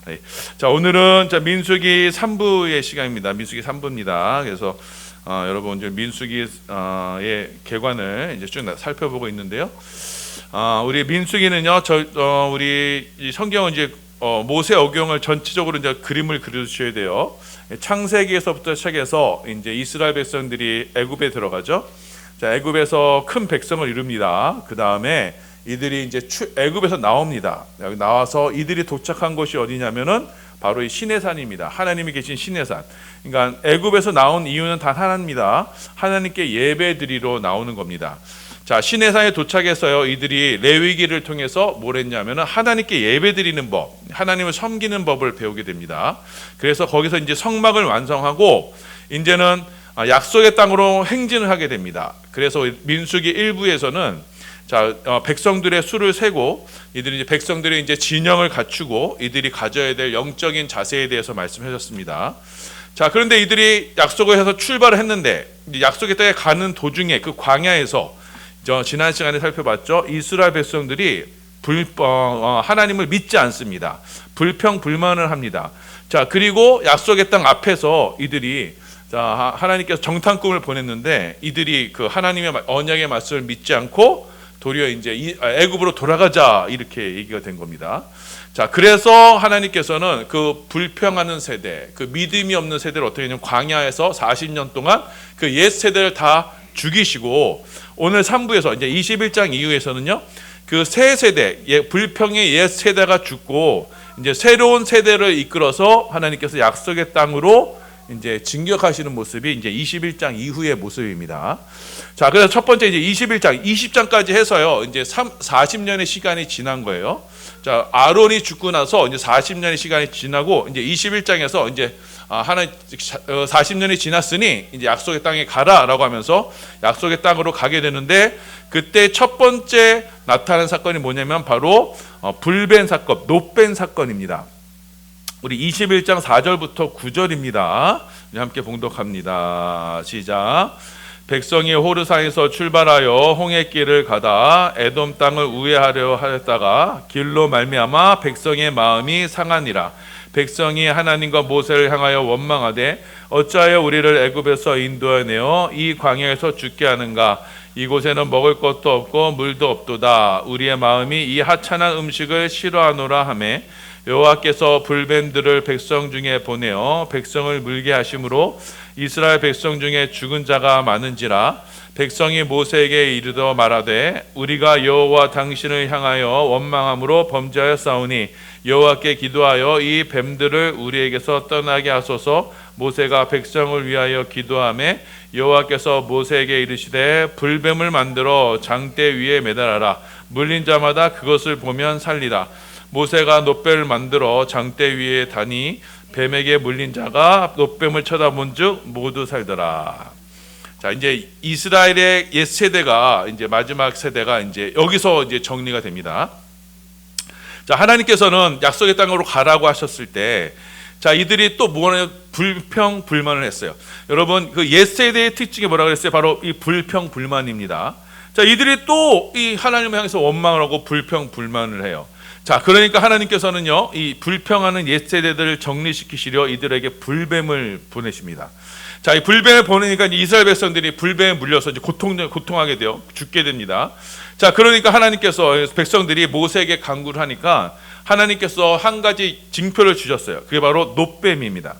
네. 자, 오늘은 민수기 3부의 시간입니다. 민수기 3부입니다. 그래서 여러분 이제 민수기의 개관을 이제 쭉 살펴보고 있는데요. 우리 민수기는요, 우리 이 성경은 이제 모세 어경을 전체적으로 이제 그림을 그려주셔야 돼요. 창세기에서부터 시작해서 이제 이스라엘 백성들이 애굽에 들어가죠. 자, 애굽에서 큰 백성을 이룹니다. 그 다음에 이들이 이제 애굽에서 나옵니다. 여기 나와서 이들이 도착한 곳이 어디냐면은 바로 이 시내산입니다. 하나님이 계신 시내산. 그러니까 애굽에서 나온 이유는 단 하나입니다. 하나님께 예배드리러 나오는 겁니다. 자, 시내산에 도착해서요, 이들이 레위기를 통해서 뭘 했냐면은 하나님께 예배드리는 법, 하나님을 섬기는 법을 배우게 됩니다. 그래서 거기서 이제 성막을 완성하고 이제는 약속의 땅으로 행진을 하게 됩니다. 그래서 민수기 1부에서는 자, 백성들의 수를 세고 이들이 이제 백성들이 이제 진영을 갖추고 이들이 가져야 될 영적인 자세에 대해서 말씀하셨습니다. 자, 그런데 이들이 약속을 해서 출발을 했는데 약속의 땅에 가는 도중에 그 광야에서 지난 시간에 살펴봤죠. 이스라엘 백성들이 하나님을 믿지 않습니다. 불평불만을 합니다. 자, 그리고 약속의 땅 앞에서 이들이 하나님께서 정탐꾼을 보냈는데 이들이 그 하나님의 언약의 말씀을 믿지 않고 도리어 이제 애굽으로 돌아가자 이렇게 얘기가 된 겁니다. 자, 그래서 하나님께서는 그 불평하는 세대, 그 믿음이 없는 세대를 어떻게 했냐면 광야에서 40년 동안 그 옛 세대를 다 죽이시고 오늘 3부에서 이제 21장 이후에서는요, 그 새 세대, 불평의 옛 세대가 죽고 이제 새로운 세대를 이끌어서 하나님께서 약속의 땅으로 이제 진격하시는 모습이 이제 21장 이후의 모습입니다. 자, 그래서 첫 번째 이제 21장, 20장까지 해서요, 이제 40년의 시간이 지난 거예요. 자, 아론이 죽고 나서 이제 40년의 시간이 지나고 이제 21장에서 이제 40년이 지났으니 이제 약속의 땅에 가라라고 하면서 약속의 땅으로 가게 되는데 그때 첫 번째 나타난 사건이 뭐냐면 바로 불벤 사건, 놋벤 사건입니다. 우리 21장 4절부터 9절입니다. 함께 봉독합니다. 시작. 백성이 호르산에서 출발하여 홍해길을 가다 에돔 땅을 우회하려 하였다가 길로 말미암아 백성의 마음이 상하니라. 백성이 하나님과 모세를 향하여 원망하되 어찌하여 우리를 애굽에서 인도하내어 이 광야에서 죽게 하는가. 이곳에는 먹을 것도 없고 물도 없도다. 우리의 마음이 이 하찮은 음식을 싫어하노라 하매 여호와께서 불뱀들을 백성 중에 보내어 백성을 물게 하심으로 이스라엘 백성 중에 죽은 자가 많은지라. 백성이 모세에게 이르러 말하되 우리가 여호와 당신을 향하여 원망함으로 범죄하였사오니 여호와께 기도하여 이 뱀들을 우리에게서 떠나게 하소서. 모세가 백성을 위하여 기도하매 여호와께서 모세에게 이르시되 불뱀을 만들어 장대 위에 매달아라. 물린 자마다 그것을 보면 살리라. 모세가 놋뱀을 만들어 장대 위에 다니 뱀에게 물린 자가 놋뱀을 쳐다본즉 모두 살더라. 자, 이제 이스라엘의 옛 세대가 이제 마지막 세대가 이제 여기서 이제 정리가 됩니다. 자, 하나님께서는 약속의 땅으로 가라고 하셨을 때, 자, 이들이 또 뭐냐 불평불만을 했어요. 여러분, 그 옛 세대의 특징이 뭐라 그랬어요? 바로 이 불평불만입니다. 자, 이들이 또 이 하나님을 향해서 원망을 하고 불평불만을 해요. 자, 그러니까 하나님께서는요, 이 불평하는 옛 세대들을 정리시키시려 이들에게 불뱀을 보내십니다. 자, 이 불뱀을 보내니까 이스라엘 백성들이 불뱀에 물려서 이제 고통하게 돼요. 죽게 됩니다. 자, 그러니까 하나님께서 백성들이 모세에게 간구를 하니까 하나님께서 한 가지 징표를 주셨어요. 그게 바로 놋뱀입니다.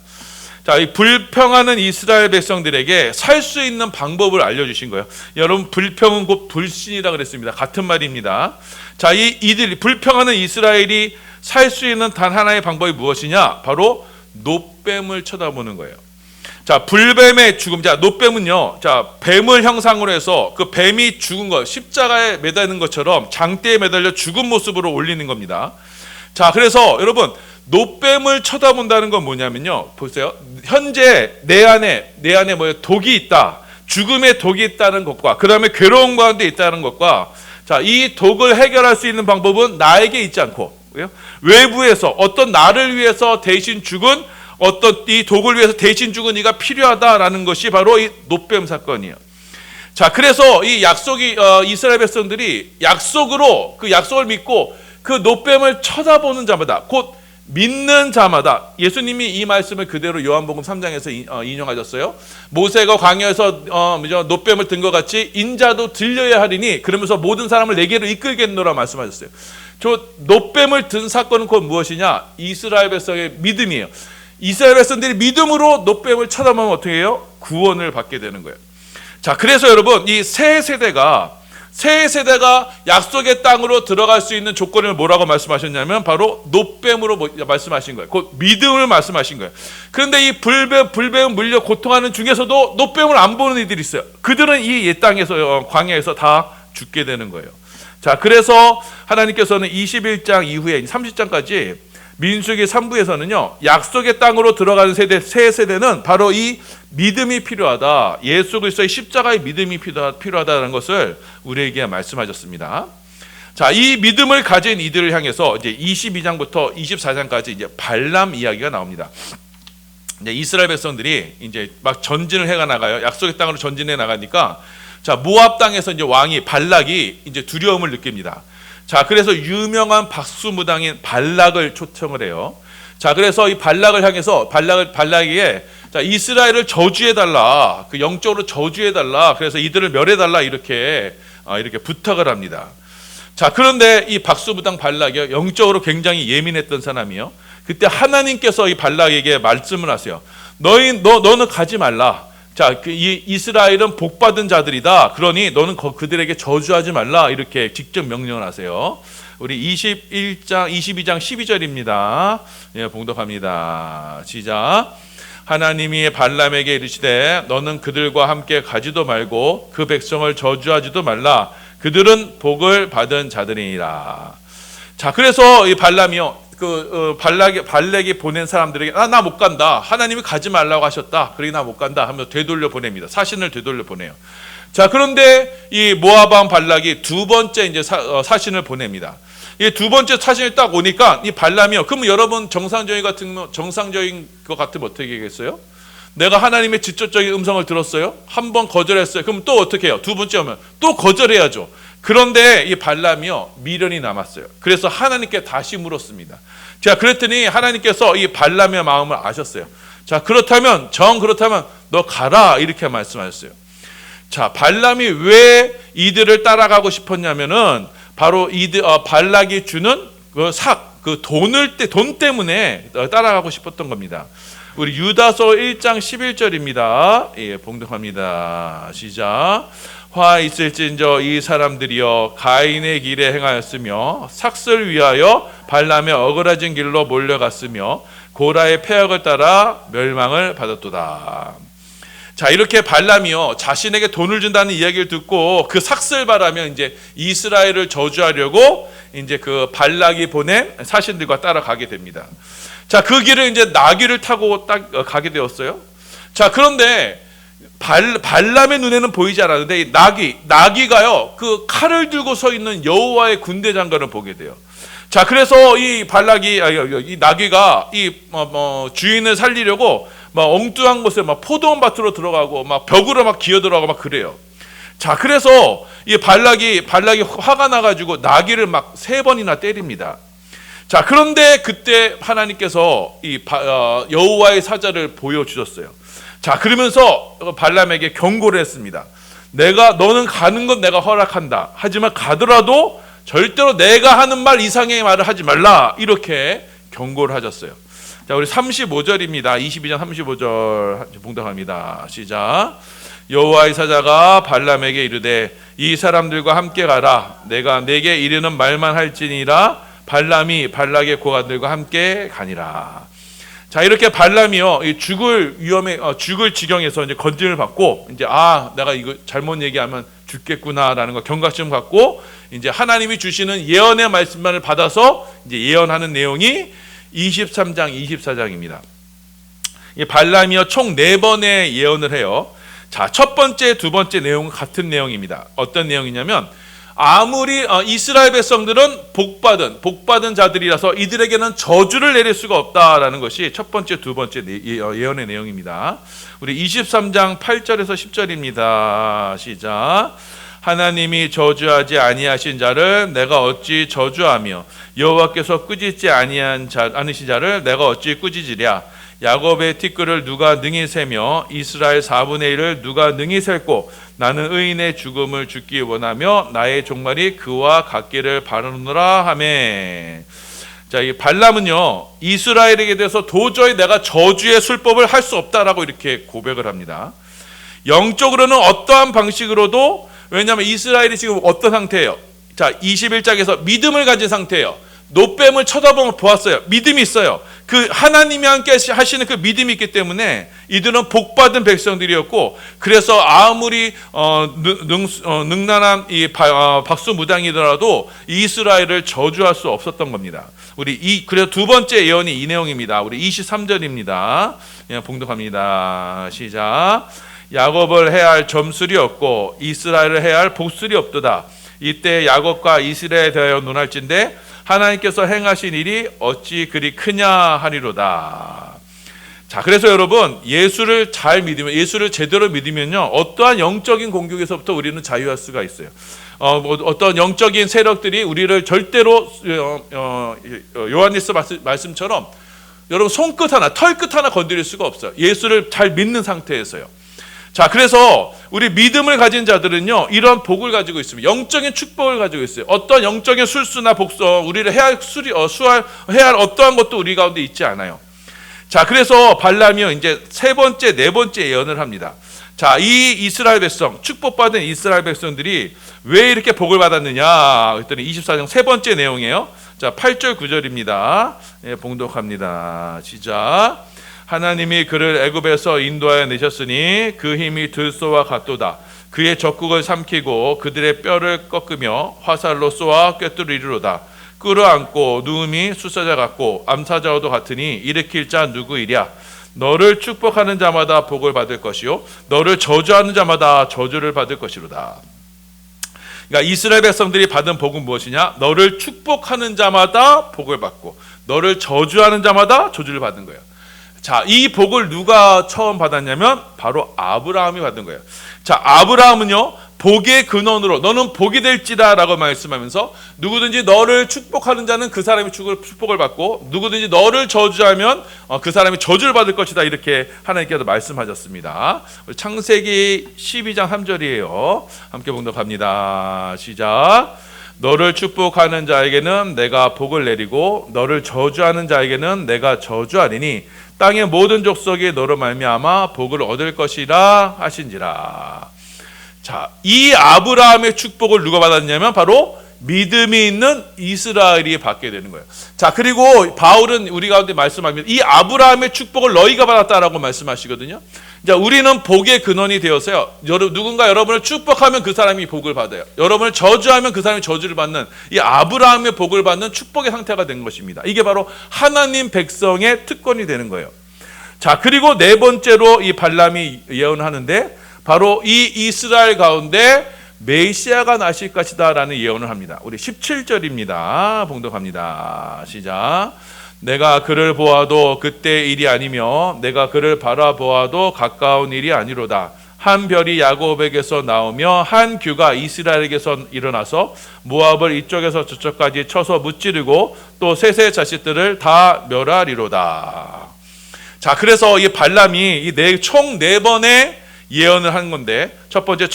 자, 이 불평하는 이스라엘 백성들에게 살 수 있는 방법을 알려주신 거예요. 여러분, 불평은 곧 불신이라 그랬습니다. 같은 말입니다. 자, 이들이 불평하는 이스라엘이 살 수 있는 단 하나의 방법이 무엇이냐? 바로 놋뱀을 쳐다보는 거예요. 자, 불뱀의 죽음. 자, 놋뱀은요, 자, 뱀을 형상으로 해서 그 뱀이 죽은 것, 십자가에 매달리는 것처럼 장대에 매달려 죽은 모습으로 올리는 겁니다. 자, 그래서 여러분, 놋뱀을 쳐다본다는 건 뭐냐면요, 보세요. 현재 내 안에 뭐예요? 독이 있다. 죽음의 독이 있다는 것과 그 다음에 괴로운 가운데 있다는 것과, 자, 이 독을 해결할 수 있는 방법은 나에게 있지 않고 외부에서 어떤 나를 위해서 대신 죽은 어떤 이 독을 위해서 대신 죽은 이가 필요하다라는 것이 바로 이 놋뱀 사건이에요. 자, 그래서 이 약속이 이스라엘 백성들이 약속으로 그 약속을 믿고 그 놋뱀을 쳐다보는 자마다 곧 믿는 자마다. 예수님이 이 말씀을 그대로 요한복음 3장에서 인용하셨어요. 모세가 광야에서 노뱀을 든 것 같이 인자도 들려야 하리니 그러면서 모든 사람을 내게로 이끌겠노라 말씀하셨어요. 저 노뱀을 든 사건은 곧 무엇이냐? 이스라엘 백성의 믿음이에요. 이스라엘 백성들이 믿음으로 노뱀을 쳐다보면 어떻게 해요? 구원을 받게 되는 거예요. 자, 그래서 여러분 이 새 세대가 약속의 땅으로 들어갈 수 있는 조건을 뭐라고 말씀하셨냐면 바로 노뱀으로 말씀하신 거예요. 곧 믿음을 말씀하신 거예요. 그런데 이 불뱀 물려 고통하는 중에서도 노뱀을 안 보는 이들이 있어요. 그들은 이 옛 땅에서 광야에서 다 죽게 되는 거예요. 자, 그래서 하나님께서는 21장 이후에 30장까지 민수기 3부에서는요, 약속의 땅으로 들어가는 새 세대는 바로 이 믿음이 필요하다. 예수 그리스도의 십자가의 믿음이 필요하다는 것을 우리에게 말씀하셨습니다. 자, 이 믿음을 가진 이들을 향해서 이제 22장부터 24장까지 이제 발람 이야기가 나옵니다. 이제 이스라엘 백성들이 이제 막 전진을 해가 나가요. 약속의 땅으로 전진해 나가니까 자, 모압 땅에서 이제 왕이 발락이 이제 두려움을 느낍니다. 자, 그래서 유명한 박수무당인 발락을 초청을 해요. 자, 그래서 이 발락을 향해서 발락에게 자, 이스라엘을 저주해달라, 그 영적으로 저주해달라, 그래서 이들을 멸해달라 이렇게 부탁을 합니다. 자, 그런데 이 박수무당 발락이 영적으로 굉장히 예민했던 사람이요. 그때 하나님께서 이 발락에게 말씀을 하세요. 너는 가지 말라. 자, 이 이스라엘은 복받은 자들이다. 그러니 너는 그들에게 저주하지 말라. 이렇게 직접 명령을 하세요. 우리 22장 12절입니다. 예, 봉독합니다. 시작. 하나님이 발람에게 이르시되 너는 그들과 함께 가지도 말고 그 백성을 저주하지도 말라. 그들은 복을 받은 자들이니라. 자, 그래서 이 발람이요. 발락이 보낸 사람들에게 나 못 간다. 하나님이 가지 말라고 하셨다. 그러니 나 못 간다 하면서 되돌려 보냅니다. 사신을 되돌려 보내요. 자, 그런데 이 모압 왕 발락이 두 번째 이제 사신을 보냅니다. 이 두 번째 사신이 딱 오니까 이 발람이요. 그럼 여러분 정상적인 것 같으면 어떻게 하겠어요? 내가 하나님의 직접적인 음성을 들었어요. 한 번 거절했어요. 그럼 또 어떻게 해요? 두 번째 오면 또 거절해야죠. 그런데 이 발람이요, 미련이 남았어요. 그래서 하나님께 다시 물었습니다. 자, 그랬더니 하나님께서 이 발람의 마음을 아셨어요. 자, 그렇다면 너 가라 이렇게 말씀하셨어요. 자, 발람이 왜 이들을 따라가고 싶었냐면은 바로 발락이 주는 돈 때문에 따라가고 싶었던 겁니다. 우리 유다서 1장 11절입니다. 예, 봉독합니다. 시작. 화 있을진저 이 사람들이여 가인의 길에 행하였으며 삭슬 위하여 발람의 어그러진 길로 몰려갔으며 고라의 폐역을 따라 멸망을 받았도다. 자, 이렇게 발람이요 자신에게 돈을 준다는 이야기를 듣고 그 삭슬바라면 이제 이스라엘을 저주하려고 이제 그 발락이 보낸 사신들과 따라가게 됩니다. 자, 그 길을 이제 나귀를 타고 딱 가게 되었어요. 자, 그런데 발람의 눈에는 보이지 않았는데 이 나귀가요 그 칼을 들고 서 있는 여호와의 군대 장관을 보게 돼요. 자, 그래서 이 나귀가 주인을 살리려고 막 엉뚱한 곳에 막 포도원 밭으로 들어가고 막 벽으로 막 기어 들어가고 막 그래요. 자, 그래서 이 발락이 화가 나가지고 나귀를 막 3번이나 때립니다. 자, 그런데 그때 하나님께서 여호와의 사자를 보여주셨어요. 자, 그러면서 발람에게 경고를 했습니다. 너는 가는 건 내가 허락한다. 하지만 가더라도 절대로 내가 하는 말 이상의 말을 하지 말라. 이렇게 경고를 하셨어요. 자, 우리 35절입니다. 22장 35절 봉독합니다. 시작. 여호와의 사자가 발람에게 이르되 이 사람들과 함께 가라. 내가 내게 이르는 말만 할지니라. 발람이 발락의 고관들과 함께 가니라. 자, 이렇게 발람이요 죽을 지경에서 이제 건진을 받고 이제 내가 이거 잘못 얘기하면 죽겠구나라는 거 경각심 갖고 이제 하나님이 주시는 예언의 말씀만을 받아서 이제 예언하는 내용이 23장 24장입니다. 이 발람이요 총 4번의 예언을 해요. 자, 첫 번째, 두 번째 내용은 같은 내용입니다. 어떤 내용이냐면 아무리 이스라엘 백성들은 복받은 자들이라서 이들에게는 저주를 내릴 수가 없다라는 것이 첫 번째, 두 번째 예언의 내용입니다. 우리 23장 8절에서 10절입니다. 시작. 하나님이 저주하지 아니하신 자를 내가 어찌 저주하며 여호와께서 꾸짖지 않으신 자를 내가 어찌 꾸짖으랴. 야곱의 티끌을 누가 능히 세며 이스라엘 4분의 1을 누가 능히 셀고 나는 의인의 죽음을 죽기 원하며 나의 종말이 그와 같기를 바라노라 하매. 자, 이 발람은요 이스라엘에게 대해서 도저히 내가 저주의 술법을 할 수 없다라고 이렇게 고백을 합니다. 영적으로는 어떠한 방식으로도, 왜냐하면 이스라엘이 지금 어떤 상태예요? 자, 21장에서 믿음을 가진 상태예요. 노뱀을 쳐다보았어요. 믿음이 있어요. 그 하나님이 함께 하시는 그 믿음이 있기 때문에 이들은 복받은 백성들이었고, 그래서 아무리 능란한 이 박수무당이더라도 이스라엘을 저주할 수 없었던 겁니다. 그래서 두 번째 예언이 이 내용입니다. 우리 23절입니다. 봉독합니다. 시작. 야곱을 해야 할 점술이 없고 이스라엘을 해야 할 복술이 없도다. 이때 야곱과 이스라엘에 대하여 논할진대 하나님께서 행하신 일이 어찌 그리 크냐 하리로다. 자, 그래서 여러분 예수를 잘 믿으면, 예수를 제대로 믿으면요 어떠한 영적인 공격에서부터 우리는 자유할 수가 있어요. 어떤 영적인 세력들이 우리를 절대로 요한일서 말씀처럼 여러분 손끝 하나, 털끝 하나 건드릴 수가 없어요. 예수를 잘 믿는 상태에서요. 자, 그래서 우리 믿음을 가진 자들은요 이런 복을 가지고 있습니다. 영적인 축복을 가지고 있어요. 어떤 영적인 술수나 복수, 우리를 해야 할 어떠한 것도 우리 가운데 있지 않아요. 자, 그래서 발람이요 이제 세 번째, 네 번째 예언을 합니다. 자, 이 이스라엘 백성, 축복받은 이스라엘 백성들이 왜 이렇게 복을 받았느냐 그랬더니 24장 세 번째 내용이에요. 자, 8절 9절입니다. 예, 봉독합니다. 시작. 하나님이 그를 애굽에서 인도하여 내셨으니 그 힘이 들소와 같도다. 그의 적국을 삼키고 그들의 뼈를 꺾으며 화살로 쏘아 꿰뚫으리로다. 끌어안고 누움이 수사자 같고 암사자와도 같으니 일으킬 자 누구이랴. 너를 축복하는 자마다 복을 받을 것이요 너를 저주하는 자마다 저주를 받을 것이로다. 그러니까 이스라엘 백성들이 받은 복은 무엇이냐? 너를 축복하는 자마다 복을 받고 너를 저주하는 자마다 저주를 받은 거예요. 자, 이 복을 누가 처음 받았냐면 바로 아브라함이 받은 거예요. 자, 아브라함은요 복의 근원으로 너는 복이 될지라 라고 말씀하면서 누구든지 너를 축복하는 자는 그 사람이 축복을 받고 누구든지 너를 저주하면 그 사람이 저주를 받을 것이다, 이렇게 하나님께서 말씀하셨습니다. 창세기 12장 3절이에요. 함께 봉독합니다. 시작. 너를 축복하는 자에게는 내가 복을 내리고 너를 저주하는 자에게는 내가 저주하리니 땅의 모든 족속이 너로 말미암아 복을 얻을 것이라 하신지라. 자, 이 아브라함의 축복을 누가 받았냐면 바로 믿음이 있는 이스라엘이 받게 되는 거예요. 자, 그리고 바울은 우리 가운데 말씀합니다. 이 아브라함의 축복을 너희가 받았다라고 말씀하시거든요. 자, 우리는 복의 근원이 되어서요. 누군가 여러분을 축복하면 그 사람이 복을 받아요. 여러분을 저주하면 그 사람이 저주를 받는 이 아브라함의 복을 받는 축복의 상태가 된 것입니다. 이게 바로 하나님 백성의 특권이 되는 거예요. 자, 그리고 네 번째로 이 발람이 예언하는데 바로 이 이스라엘 가운데 메시아가 나실 것이다 라는 예언을 합니다. 우리 17절입니다. 봉독합니다. 시작. 내가 그를 보아도 그때 일이 아니며 내가 그를 바라보아도 가까운 일이 아니로다. 한 별이 야곱에게서 나오며 한 규가 이스라엘에게서 일어나서 모압을 이쪽에서 저쪽까지 쳐서 무찌르고 또 셋의 자식들을 다 멸하리로다. 자, 그래서 이 발람이 총 네 번의 예언을 한 건데 첫 번째,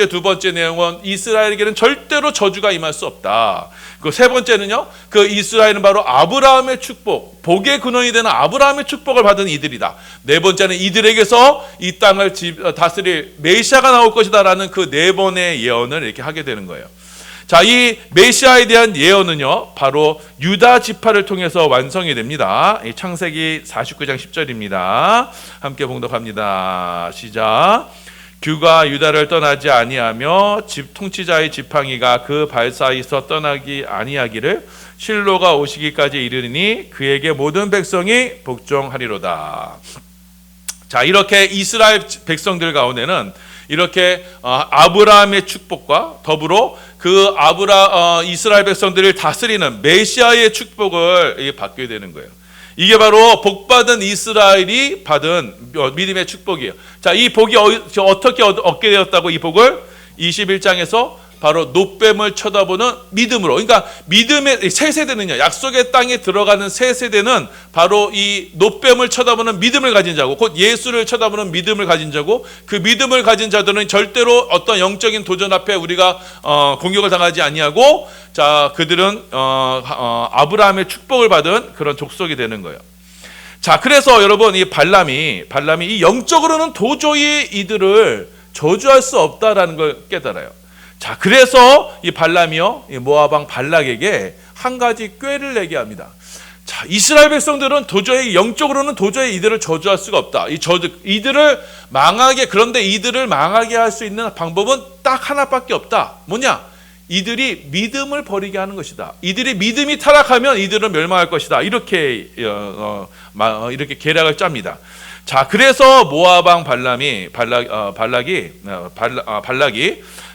두 번째 내용은 이스라엘에게는 절대로 저주가 임할 수 없다. 그 세 번째는요, 그 이스라엘은 바로 아브라함의 축복, 복의 근원이 되는 아브라함의 축복을 받은 이들이다. 네 번째는 이들에게서 이 땅을 다스릴 메시아가 나올 것이다라는 그 네 번의 예언을 이렇게 하게 되는 거예요. 자, 이 메시아에 대한 예언은요 바로 유다 지파를 통해서 완성이 됩니다. 창세기 49장 10절입니다. 함께 봉독합니다. 시작. 규가 유다를 떠나지 아니하며 통치자의 지팡이가 그 발 사이에서 떠나기 아니하기를 실로가 오시기까지 이르니 그에게 모든 백성이 복종하리로다. 자, 이렇게 이스라엘 백성들 가운데는 이렇게 아브라함의 축복과 더불어 그 이스라엘 백성들을 다스리는 메시아의 축복을 받게 되는 거예요. 이게 바로 복받은 이스라엘이 받은 믿음의 축복이에요. 자, 이 복이 어떻게 얻게 되었다고 이 복을? 21장에서 바로 노뱀을 쳐다보는 믿음으로. 그러니까 믿음의 새 세대는요, 약속의 땅에 들어가는 새 세대는 바로 이 노뱀을 쳐다보는 믿음을 가진 자고, 곧 예수를 쳐다보는 믿음을 가진 자고, 그 믿음을 가진 자들은 절대로 어떤 영적인 도전 앞에 우리가 공격을 당하지 아니하고, 자, 그들은 아브라함의 축복을 받은 그런 족속이 되는 거예요. 자, 그래서 여러분, 이 발람이 이 영적으로는 도저히 이들을 저주할 수 없다라는 걸 깨달아요. 자, 그래서 이 발람이요, 이 모압 왕 발락에게 한 가지 꾀를 내게 합니다. 자, 이스라엘 백성들은 도저히 영적으로는 도저히 이들을 저주할 수가 없다. 이들을 망하게, 그런데 이들을 망하게 할 수 있는 방법은 딱 하나밖에 없다. 뭐냐? 이들이 믿음을 버리게 하는 것이다. 이들이 믿음이 타락하면 이들은 멸망할 것이다. 이렇게 계략을 짭니다. 자, 그래서 모압 왕 발락이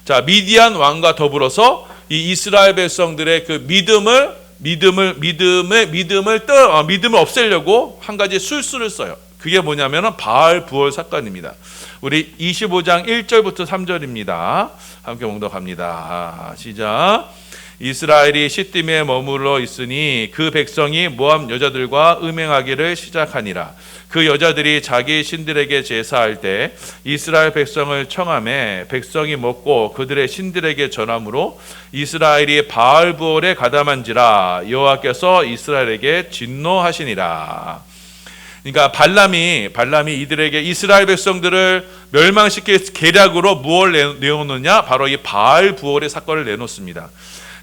자, 미디안 왕과 더불어서 이 이스라엘 백성들의 그 믿음을 없애려고 한 가지 술수를 써요. 그게 뭐냐면은 바알 부월 사건입니다. 우리 25장 1절부터 3절입니다. 함께 봉독합니다. 시작. 이스라엘이 시딤에 머물러 있으니 그 백성이 모압 여자들과 음행하기를 시작하니라. 그 여자들이 자기 신들에게 제사할 때 이스라엘 백성을 청하매 백성이 먹고 그들의 신들에게 전함으로 이스라엘이 바알부올에 가담한지라 여호와께서 이스라엘에게 진노하시니라. 그러니까 발람이 이들에게 이스라엘 백성들을 멸망시킬 계략으로 무엇을 내놓느냐? 바로 이 바알부올의 사건을 내놓습니다.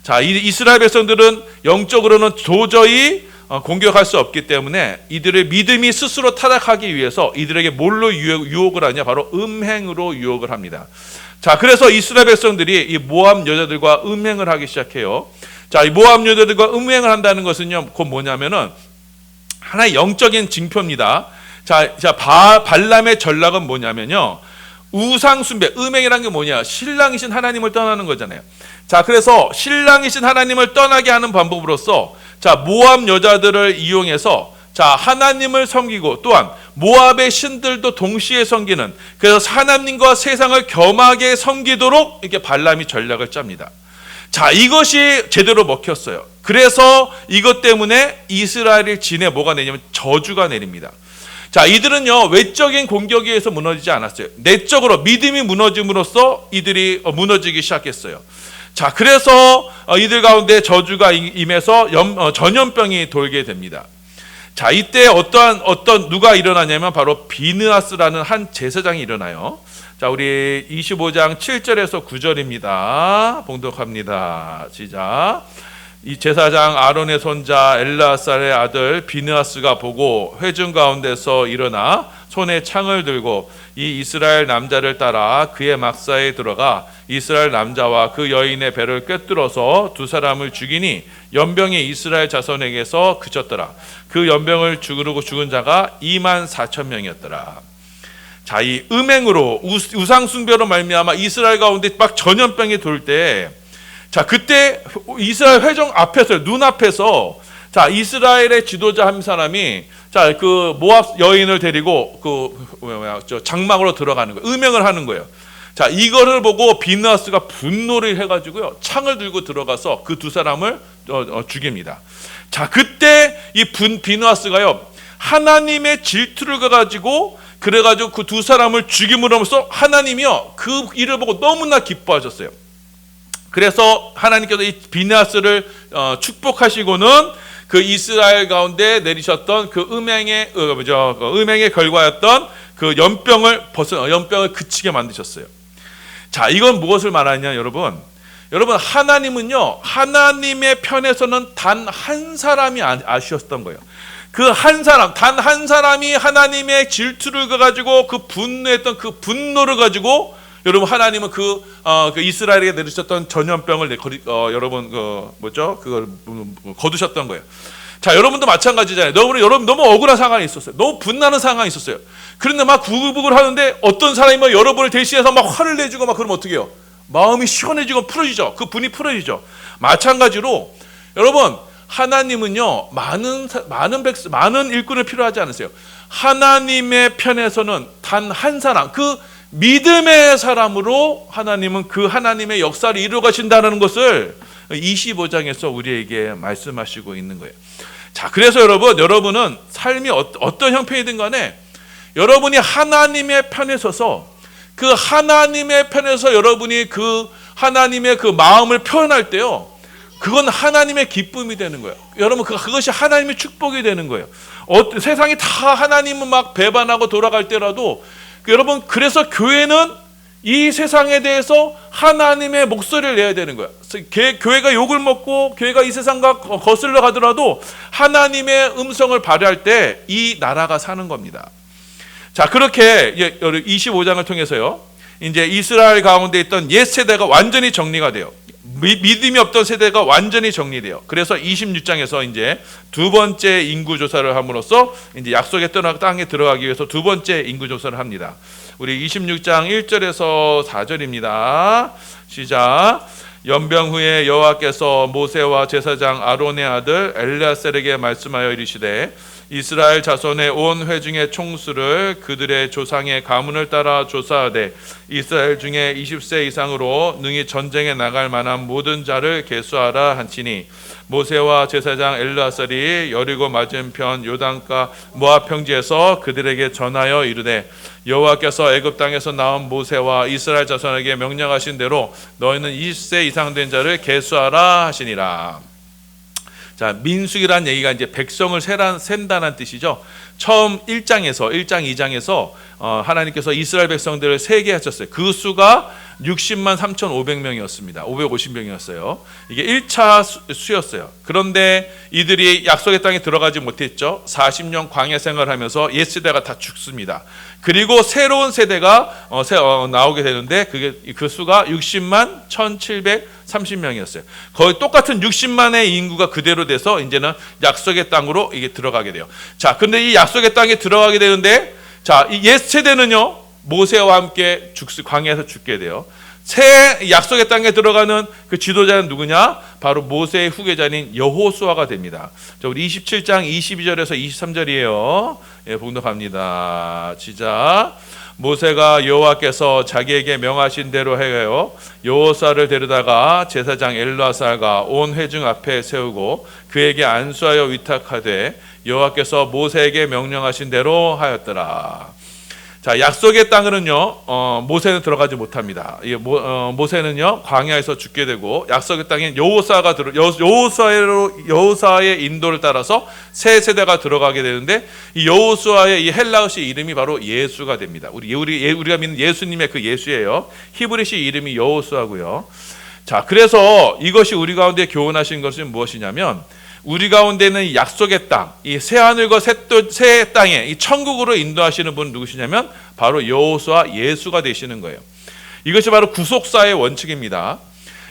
자, 이스라엘 백성들은 영적으로는 도저히 공격할 수 없기 때문에 이들의 믿음이 스스로 타락하기 위해서 이들에게 뭘로 유혹을 하냐? 바로 음행으로 유혹을 합니다. 자, 그래서 이스라엘 백성들이 이 모압 여자들과 음행을 하기 시작해요. 자, 이 모압 여자들과 음행을 한다는 것은요, 곧 뭐냐면은 하나의 영적인 징표입니다. 자, 발람의 전략은 뭐냐면요, 우상 숭배, 음행이라는 게 뭐냐? 신랑이신 하나님을 떠나는 거잖아요. 자, 그래서 신랑이신 하나님을 떠나게 하는 방법으로서 자, 모압 여자들을 이용해서 자, 하나님을 섬기고 또한 모압의 신들도 동시에 섬기는, 그래서 하나님과 세상을 겸하게 섬기도록 이렇게 발람이 전략을 짭니다. 자, 이것이 제대로 먹혔어요. 그래서 이것 때문에 이스라엘 진에 뭐가 내냐면 저주가 내립니다. 자, 이들은요, 외적인 공격에 의해서 무너지지 않았어요. 내적으로 믿음이 무너짐으로써 이들이 무너지기 시작했어요. 자, 그래서 이들 가운데 저주가 임해서 전염병이 돌게 됩니다. 자, 이때 누가 일어나냐면 바로 비느하스라는 한 제사장이 일어나요. 자, 우리 25장 7절에서 9절입니다. 봉독합니다. 시작. 이 제사장 아론의 손자 엘르아살의 아들 비느하스가 보고 회중 가운데서 일어나 손에 창을 들고 이 이스라엘 남자를 따라 그의 막사에 들어가 이스라엘 남자와 그 여인의 배를 꿰뚫어서 두 사람을 죽이니 연병이 이스라엘 자손에게서 그쳤더라. 그 연병을 죽은 자가 24,000명이었더라. 자, 이 음행으로 우상 숭배로 말미암아 이스라엘 가운데 막 전염병이 돌 때, 자, 그때 이스라엘 회중 앞에서, 눈앞에서, 자, 이스라엘의 지도자 한 사람이, 자, 그 모압 여인을 데리고 장막으로 들어가는 거예요. 음행을 하는 거예요. 자, 이거를 보고 비느하스가 분노를 해가지고요, 창을 들고 들어가서 그 두 사람을 죽입니다. 자, 그때 이 비느하스가요, 하나님의 질투를 가지고 그래가지고 그 두 사람을 죽임으로써 하나님이요, 그 일을 보고 너무나 기뻐하셨어요. 그래서 하나님께서 이 비느하스를 축복하시고는 그 이스라엘 가운데 내리셨던 그 음행의 결과였던 그 연병을 그치게 만드셨어요. 자, 이건 무엇을 말하냐, 여러분? 하나님은요, 하나님의 편에서는 단 한 사람이 아쉬웠던 거예요. 그 한 사람, 단 한 사람이 하나님의 질투를 가지고 그 분노했던 그 분노를 가지고 여러분, 하나님은 그 이스라엘에게 내리셨던 전염병을 그걸 거두셨던 거예요. 자, 여러분도 마찬가지잖아요. 여러분 너무 억울한 상황이 있었어요. 너무 분나는 상황이 있었어요. 그런데 막 구글구글 하는데 어떤 사람이 막 여러분을 대신해서 막 화를 내주고 막 그러면 어떻게 해요? 마음이 시원해지고 풀어지죠. 그 분이 풀어지죠. 마찬가지로 여러분, 하나님은요, 많은 일꾼을 필요하지 않으세요. 하나님의 편에서는 단 한 사람, 믿음의 사람으로 하나님은 그 하나님의 역사를 이루어 가신다는 것을 25장에서 우리에게 말씀하시고 있는 거예요. 자, 그래서 여러분은 삶이 어떤 형편이든 간에 여러분이 하나님의 편에 서서 그 하나님의 편에서 여러분이 그 하나님의 그 마음을 표현할 때요, 그건 하나님의 기쁨이 되는 거예요. 여러분, 그것이 하나님의 축복이 되는 거예요. 세상이 다 하나님은 막 배반하고 돌아갈 때라도 여러분, 그래서 교회는 이 세상에 대해서 하나님의 목소리를 내야 되는 거예요. 교회가 욕을 먹고 교회가 이 세상과 거슬러 가더라도 하나님의 음성을 발휘할 때 이 나라가 사는 겁니다. 자, 그렇게 25장을 통해서요, 이제 이스라엘 가운데 있던 옛 세대가 완전히 정리가 돼요. 믿음이 없던 세대가 완전히 정리돼요. 그래서 26장에서 이제 두 번째 인구 조사를 함으로써 이제 약속의 땅에 들어가기 위해서 두 번째 인구 조사를 합니다. 우리 26장 1절에서 4절입니다. 시작. 연병 후에 여호와께서 모세와 제사장 아론의 아들 엘르아셀에게 말씀하여 이르시되 이스라엘 자손의 온 회중의 총수를 그들의 조상의 가문을 따라 조사하되 이스라엘 중에 20세 이상으로 능히 전쟁에 나갈 만한 모든 자를 계수하라 하시니 모세와 제사장 엘르아살이 여리고 맞은편 요단가 모압 평지에서 그들에게 전하여 이르되 여호와께서 애굽 땅에서 나온 모세와 이스라엘 자손에게 명령하신 대로 너희는 20세 이상 된 자를 계수하라 하시니라. 자, 민수기란 얘기가 이제 백성을 센다는 뜻이죠. 처음 1장 2장에서 하나님께서 이스라엘 백성들을 세게 하셨어요. 그 수가 60만 3,500명이었습니다. 550명이었어요. 이게 1차 수였어요. 그런데 이들이 약속의 땅에 들어가지 못했죠. 40년 광야 생활을 하면서 옛 세대가 다 죽습니다. 그리고 새로운 세대가 나오게 되는데 그 수가 60만 1,730명이었어요. 거의 똑같은 60만의 인구가 그대로 돼서 이제는 약속의 땅으로 이게 들어가게 돼요. 자, 근데 이 약속의 땅에 들어가게 되는데, 자, 이 옛 세대는요, 모세와 함께 광야에서 죽게 돼요. 새 약속의 땅에 들어가는 그 지도자는 누구냐? 바로 모세의 후계자인 여호수아가 됩니다. 자, 우리 27장 22절에서 23절이에요. 예, 봉독합니다. 시작. 모세가 여호와께서 자기에게 명하신 대로 하여 여호수아를 데려다가 제사장 엘르아살과 온 회중 앞에 세우고 그에게 안수하여 위탁하되 여호와께서 모세에게 명령하신 대로 하였더라. 자, 약속의 땅으로는요, 모세는 들어가지 못합니다. 모세는요, 광야에서 죽게 되고 약속의 땅에 여호수아의 인도를 따라서 새 세대가 들어가게 되는데 이 여호수아의 이 헬라어시 이름이 바로 예수가 됩니다. 우리가 믿는 예수님의 그 예수예요. 히브리시 이름이 여호수아고요. 자, 그래서 이것이 우리 가운데 교훈하신 것은 무엇이냐면 우리 가운데는 약속의 땅, 이 새 하늘과 새 땅에 이 천국으로 인도하시는 분은 누구시냐면 바로 여호수아 예수가 되시는 거예요. 이것이 바로 구속사의 원칙입니다.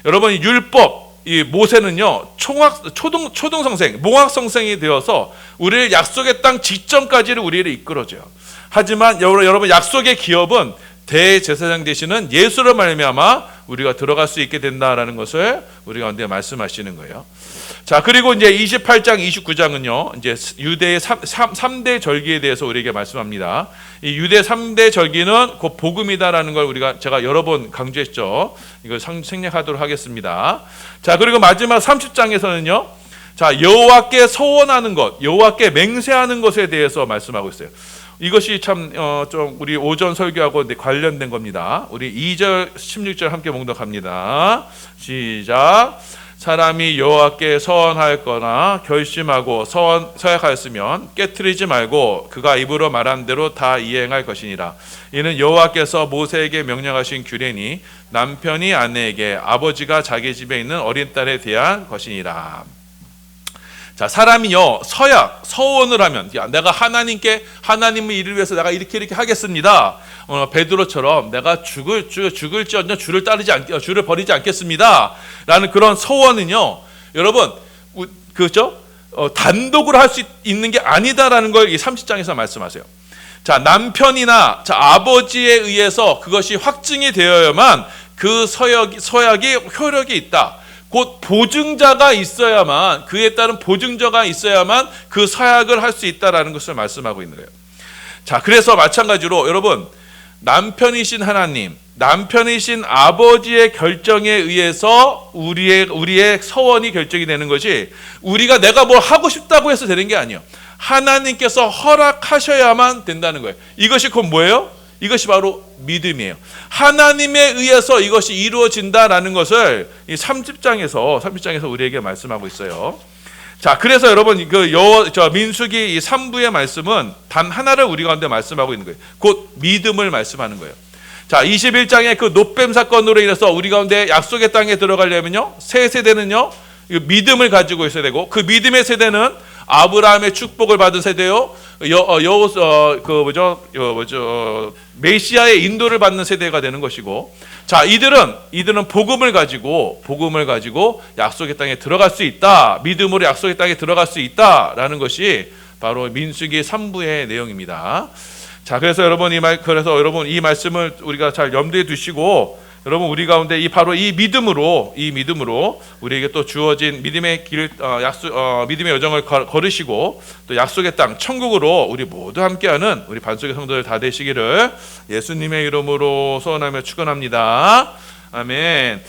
여러분, 율법, 이 모세는요 초등성생, 몽학성생이 되어서 우리를 약속의 땅 직전까지를 우리를 이끌어줘요. 하지만 여러분, 약속의 기업은 대제사장 되시는 예수로 말미암아 우리가 들어갈 수 있게 된다라는 것을 우리 가운데 말씀하시는 거예요. 자, 그리고 이제 28장 29장은요 이제 유대의 3대 절기에 대해서 우리에게 말씀합니다. 이 유대 3대 절기는 곧 복음이다라는 걸 제가 여러 번 강조했죠. 이걸 생략하도록 하겠습니다. 자, 그리고 마지막 30장에서는요 자, 여호와께 서원하는 것, 여호와께 맹세하는 것에 대해서 말씀하고 있어요. 이것이 참 좀 우리 오전 설교하고 관련된 겁니다. 우리 2절 16절 함께 봉독합니다. 시작. 사람이 여호와께 서원하였거나 결심하고 서약하였으면 깨트리지 말고 그가 입으로 말한 대로 다 이행할 것이니라. 이는 여호와께서 모세에게 명령하신 규례니 남편이 아내에게 아버지가 자기 집에 있는 어린 딸에 대한 것이니라. 자, 사람이요 서원을 하면 내가 하나님의 일을 위해서 내가 이렇게 하겠습니다. 베드로처럼 내가 죽을지언정 주를 버리지 않겠습니다. 라는 그런 서원은요, 여러분, 그렇죠? 단독으로 할 수 있는 게 아니다라는 걸 이 30장에서 말씀하세요. 자, 남편이나 아버지에 의해서 그것이 확증이 되어야만 그 서약이 효력이 있다. 곧 보증자가 있어야만, 그에 따른 보증자가 있어야만 그 서약을 할 수 있다라는 것을 말씀하고 있는 거예요. 자, 그래서 마찬가지로 여러분, 남편이신 하나님, 남편이신 아버지의 결정에 의해서 우리의 서원이 결정이 되는 것이 우리가 내가 뭘 하고 싶다고 해서 되는 게 아니에요. 하나님께서 허락하셔야만 된다는 거예요. 이것이 곧 뭐예요? 이것이 바로 믿음이에요. 하나님에 의해서 이것이 이루어진다라는 것을 이 30장에서 우리에게 말씀하고 있어요. 자, 그래서 여러분 민수기 이 3부의 말씀은 단 하나를 우리 가운데 말씀하고 있는 거예요. 곧 믿음을 말씀하는 거예요. 자, 21장의 그 놋뱀 사건으로 인해서 우리 가운데 약속의 땅에 들어가려면요, 새 세대는요, 믿음을 가지고 있어야 되고, 그 믿음의 세대는 아브라함의 축복을 받은 세대요, 메시아의 인도를 받는 세대가 되는 것이고, 자, 이들은 복음을 가지고 약속의 땅에 들어갈 수 있다, 믿음으로 약속의 땅에 들어갈 수 있다라는 것이 바로 민수기 3부의 내용입니다. 자, 그래서 여러분 이 말씀을 우리가 잘 염두에 두시고, 여러분 우리 가운데 바로 이 믿음으로 우리에게 또 주어진 믿음의 믿음의 여정을 걸으시고 또 약속의 땅 천국으로 우리 모두 함께하는 우리 반석의 성도들 다 되시기를 예수님의 이름으로 소원하며 축원합니다. 아멘.